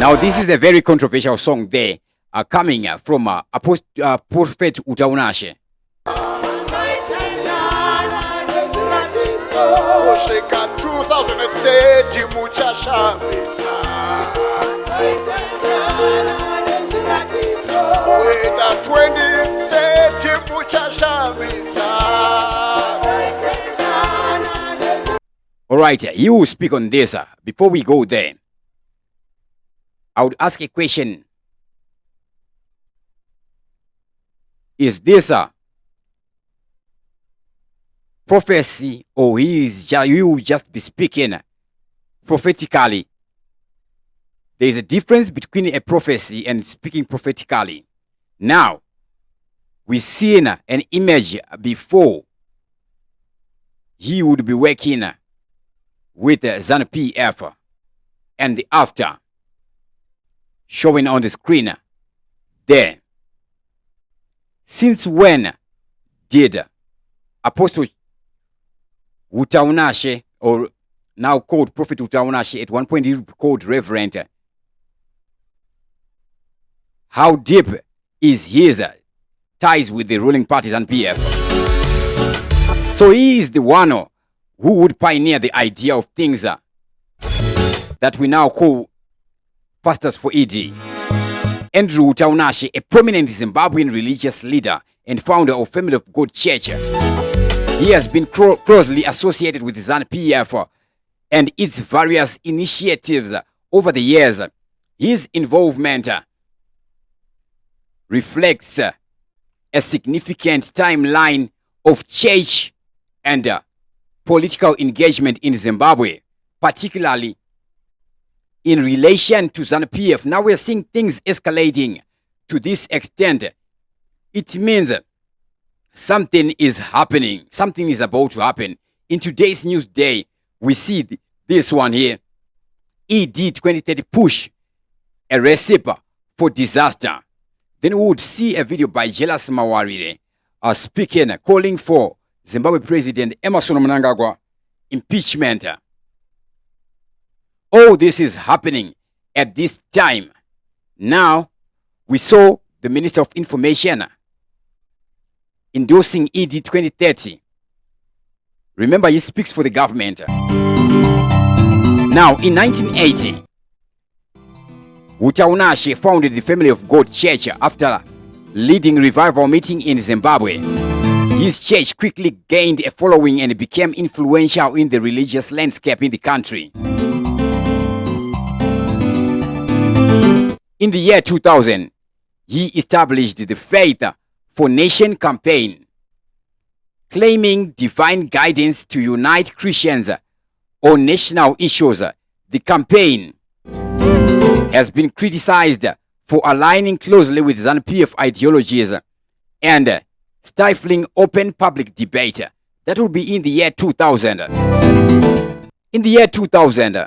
Now, this is a very controversial song there, coming from Prophet Wutawunashe. Sheka 2030 muchashamisa Weta 2030 muchashamisa. All right, you will speak on this. Before we go there, I would ask a question. Is this a prophecy, or you just be speaking prophetically? There is a difference between a prophecy and speaking prophetically. Now, we've seen an image before. He would be working with Zanu PF, and the after showing on the screen there. Since when did Apostle Wutawunashe, or now called Prophet Wutawunashe, at one point he was called Reverend, how deep is his ties with the ruling parties and PF? So he is the one who would pioneer the idea of things that we now call pastors for ED. Andrew Wutawunashe, a prominent Zimbabwean religious leader and founder of Family of God Church. He has been closely associated with Zanu PF and its various initiatives over the years. His involvement reflects a significant timeline of church and political engagement in Zimbabwe, particularly in relation to Zanu PF. Now we're seeing things escalating to this extent. It means something is happening. Something is about to happen. In today's news day, we see this one here. ED 2030 push, a recipe for disaster. Then we would see a video by Jealous Mawarire speaking, calling for Zimbabwe President Emmerson Mnangagwa impeachment. All this is happening at this time. Now, we saw the Minister of Information endorsing ED 2030. Remember, he speaks for the government. Now, in 1980, Wutawunashe founded the Family of God Church after leading revival meeting in Zimbabwe. His church quickly gained a following and became influential in the religious landscape in the country. In the year 2000, he established the Faith for Nation campaign, claiming divine guidance to unite Christians on national issues. The campaign has been criticized for aligning closely with Zanu PF ideologies and stifling open public debate. That will be in the year 2000. In the year 2000,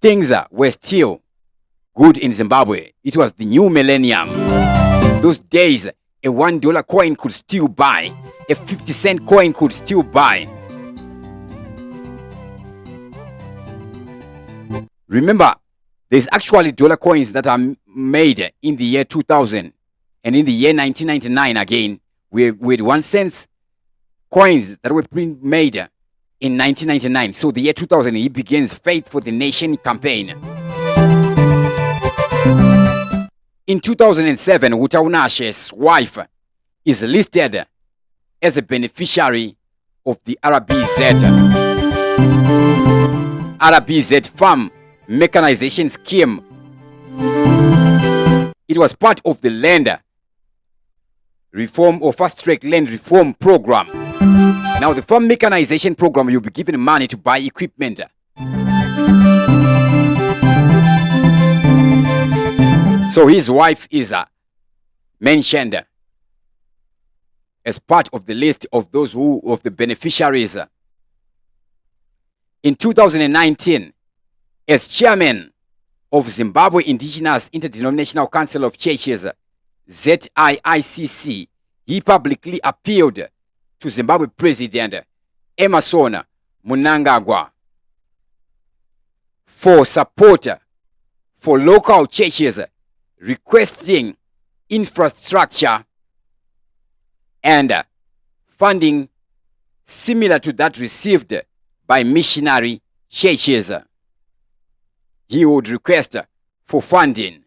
things were still good in Zimbabwe. It was the new millennium. Those days, a $1 coin could still buy. A 50-cent coin could still buy. Remember, there's actually dollar coins that are made in the year 2000 and in the year 1999 again, with 1 cent coins that were made in 1999. So the year 2000, he begins Faith for the Nation campaign. In 2007, Wutawunashe's wife is listed as a beneficiary of the RBZ farm mechanization scheme. It was part of the land reform or fast-track land reform program. Now, the farm mechanization program, you'll be given money to buy equipment. So his wife is mentioned as part of the list of those of the beneficiaries. In 2019, as chairman of Zimbabwe Indigenous Interdenominational Council of Churches, ZIICC, he publicly appealed to Zimbabwe President Emmerson Mnangagwa for support for local churches requesting infrastructure and funding similar to that received by missionary churches. He would request for funding.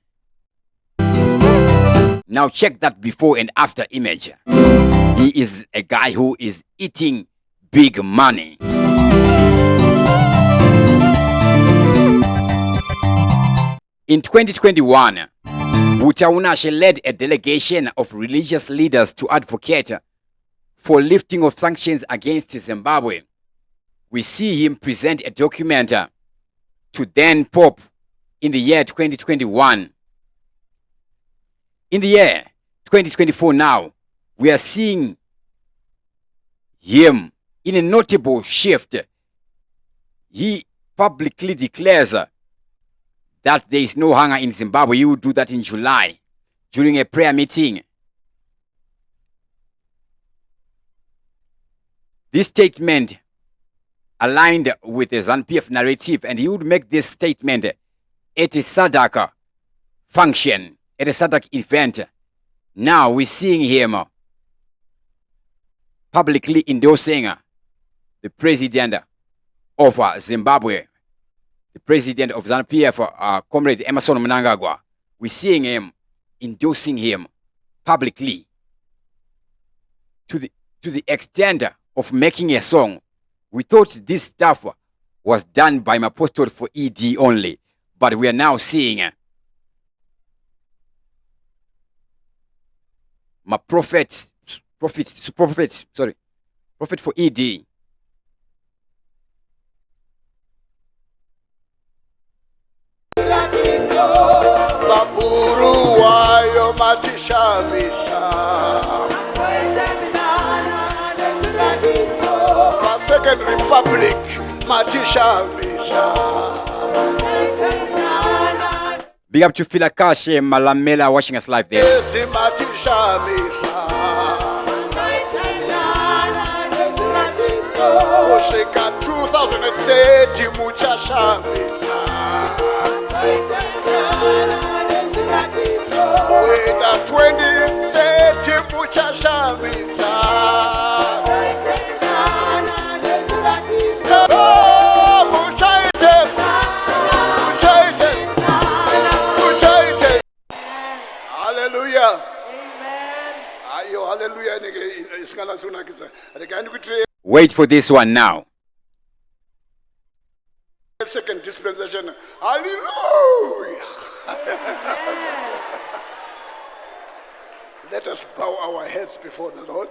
Now check that before and after image. He is a guy who is eating big money. In 2021, Wutawunashe led a delegation of religious leaders to advocate for lifting of sanctions against Zimbabwe. We see him present a document to then Pope in the year 2021. In the year 2024 now, we are seeing him in a notable shift. He publicly declares that there is no hunger in Zimbabwe. He will do that in July during a prayer meeting. This statement aligned with the ZANU-PF narrative, and he would make this statement at a SADC function, at a SADC event. Now we're seeing him publicly endorsing the president of Zimbabwe, the president of ZANU-PF, Comrade Emmerson Mnangagwa. We're seeing him endorsing him publicly to the extent of making a song. We thought this stuff was done by my apostle for ED only, but we are now seeing my prophet for ED. Baburu wayo matishamisa. Second Republic matishamisa. Big up to Filakashe Malamela watching us live there. Yes, matishamisa. Oshika 2030 muchashamisa. Weda 2030 muchashamisa. Hallelujah. Hallelujah. Wait for this one now. Second dispensation. Hallelujah. Let us bow our heads before the Lord.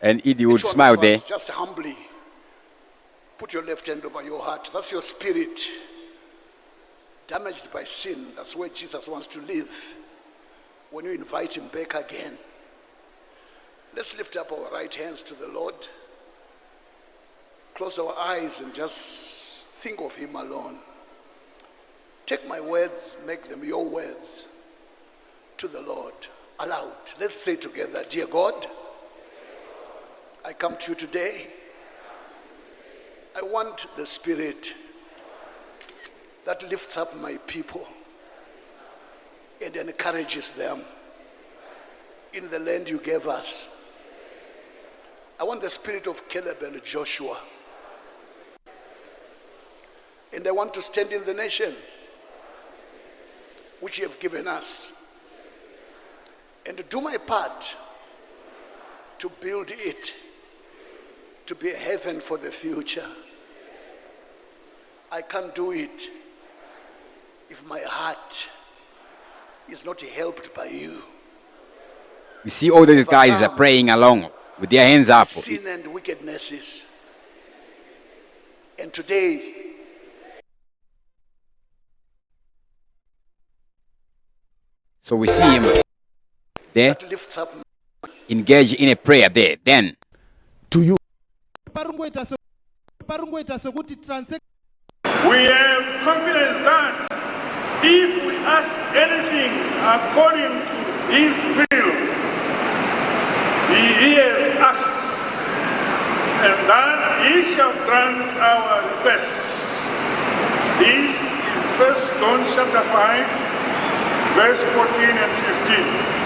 And Edie would smile there. Just humbly put your left hand over your heart. That's your spirit. Damaged by sin. That's where Jesus wants to live. When you invite him back again. Let's lift up our right hands to the Lord. Close our eyes and just think of him alone. Take my words, make them your words to the Lord. Aloud. Let's say together, dear God, I come to you today. I want the Spirit that lifts up my people and encourages them in the land you gave us. I want the spirit of Caleb and Joshua. And I want to stand in the nation which you have given us and to do my part to build it to be a heaven for the future. I can't do it if my heart is not helped by you. You see all those guys are praying along with their hands up. Sin and wickednesses. And today, so we see him there, lifts up engaged in a prayer there. Then, to you. We have confidence that if we ask anything according to his will, he hears us, and that he shall grant our requests. This is 1 John chapter 5, verse 14 and 15.